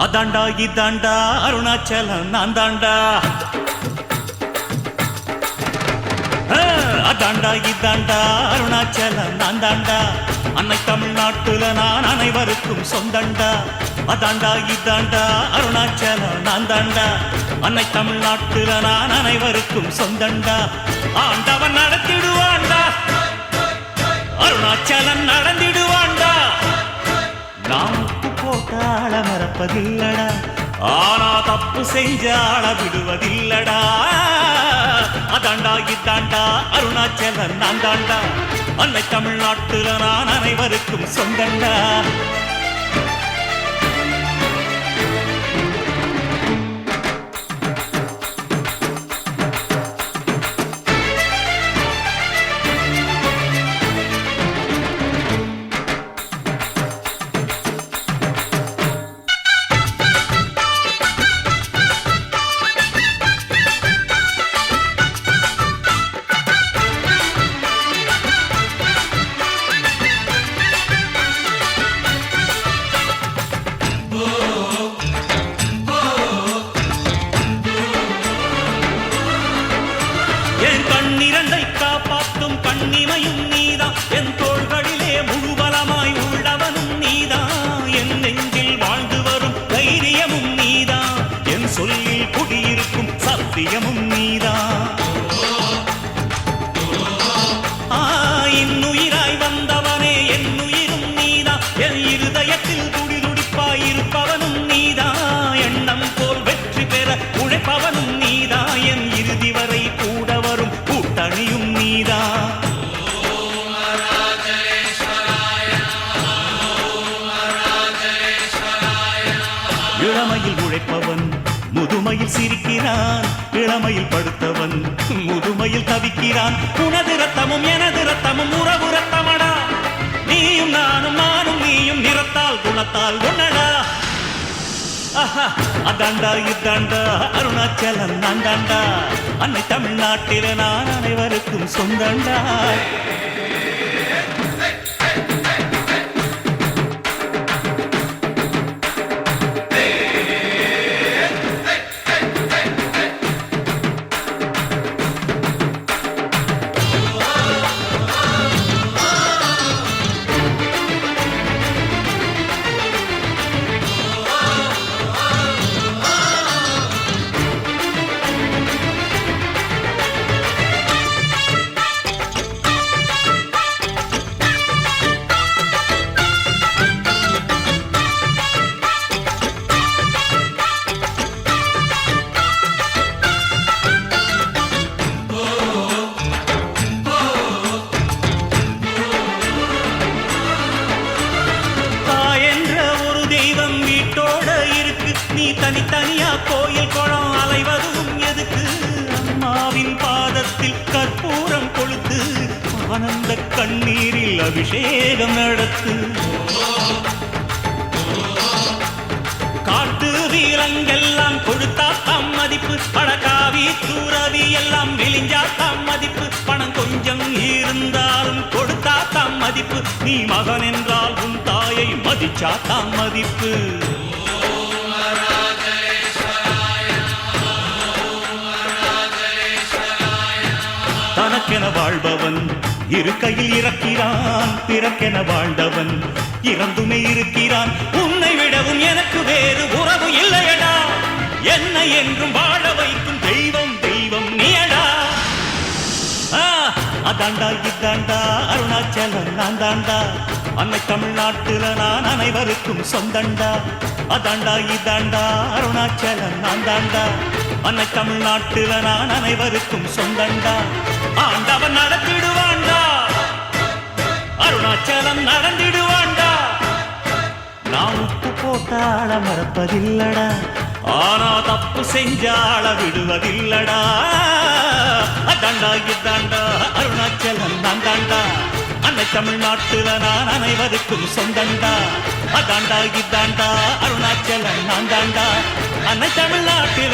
அதாண்டா இதாண்டா அருணாச்சலம் நான் தாண்டா. அதாண்டா இதாண்டா அருணாச்சலம் நான் தாண்டா. அன்னை தமிழ்நாட்டுல நான் அனைவருக்கும் சொந்தண்டா. அதாண்டா இதாண்டா அருணாச்சலம் நான் தாண்டா. அன்னை தமிழ்நாட்டுல நான் அனைவருக்கும் சொந்தண்டா. ஆண்டவன் நடத்திடுவாண்டா, அருணாச்சலம் நடந்திடுவாண்டா. நாம் உப்பு போட்டாள மறப்பதில்லடா, ஆனா தப்பு செஞ்சாள விடுவதில்லடா. அதாண்டா இதாண்டா அருணாச்சலம் நான் தாண்டா. அன்னை தமிழ்நாட்டுல நான் அனைவருக்கும் சொந்தண்டா. என் கண்ணிரண்டை காப்பாற்றும் கண்ணிமையும் நீதான், என் தோள்களிலே முழுபலமாய் உள்ளவனும் நீதான், என் நெஞ்சில் வாழ்ந்து வரும் தைரியமும் நீதான், என் சொல்லில் குடியிருக்கும் சத்தியமும் நீதான். இன்னுயிராய் வந்தவனே என் உயிரும் நீதான், என் இருதயத்தில் துடிதுடிப்பாய் இருப்பவனும் நீதான், எண்ணம் போல் வெற்றி பெற உழைப்பவனும் நீதான், என் இறுதி வரை கூட வரும் கூட்டணியும் நீதான். இளமையில் உழைப்பவன் முதுமையில் சிரிக்கிறான், இளமையில் படுத்தவன் முதுமையில் தவிக்கிறான். உனது ரத்தமும் எனது ரத்தமும் உறவு ரத்தமடா, நீயும் நானும் நானும் நீயும் நிறத்தால் குணத்தால் ஒன்னடா. அதாண்டா இதாண்டா அருணாச்சலம் நான் தாண்டா. அன்னை தமிழ்நாட்டில நான் அனைவருக்கும் சொந்தண்டா. நீ தனித்தனியா கோயில் குளம் அலைவதும் எதுக்கு? அம்மாவின் பாதத்தில் கற்பூரம் கொளுத்து, ஆனந்த கண்ணீரில் அபிஷேகம் நடத்து. காட்டு வீரங்கெல்லாம் கொடுத்தா தம் மதிப்பு, படகாவி தூரவி எல்லாம் விழிஞ்சா தம் மதிப்பு, பணம் கொஞ்சம் இருந்தாலும் கொடுத்தா தம் மதிப்பு, நீ மகன் என்றால் உன் தாயை மதிச்சா தம் மதிப்பு. தனக்கென வாழ்பவன் இருக்கையில் இறக்கிறான், பிறக்கென வாழ்ந்தவன் இறந்துமே இருக்கிறான். உன்னை விடவும் எனக்கு வேறு உறவு இல்லையடா, என்னை என்றும் வாழ வைக்கும் தெய்வம் தெய்வம் நீயடா. அதாண்டா இதாண்டா அருணாச்சலம் நான் தாண்டா. அன்னை தமிழ்நாட்டுல நான் அனைவருக்கும் சொந்தண்டா. அதாண்டா இதாண்டா அருணாச்சலம் நான் தாண்டா. அன்னை தமிழ்நாட்டுல நான் அனைவருக்கும் சொந்தண்டா. ஆண்டவன் நடத்திடுவாண்டா, அருணாச்சலம் நடந்திடுவாண்டா. நான் உப்பு போட்டாள மறப்பதில்லடா, ஆனா தப்பு செஞ்சாள விடுவதில்லடா. அதாண்டா இதாண்டா அருணாச்சலம் நான் தாண்டா. அன்னை தமிழ்நாட்டுல நான் அனைவருக்கும் சொந்தண்டா. அதாண்டா இதாண்டா அருணாச்சலம் நான் தாண்டா. அன்னை தமிழ்நாட்டில்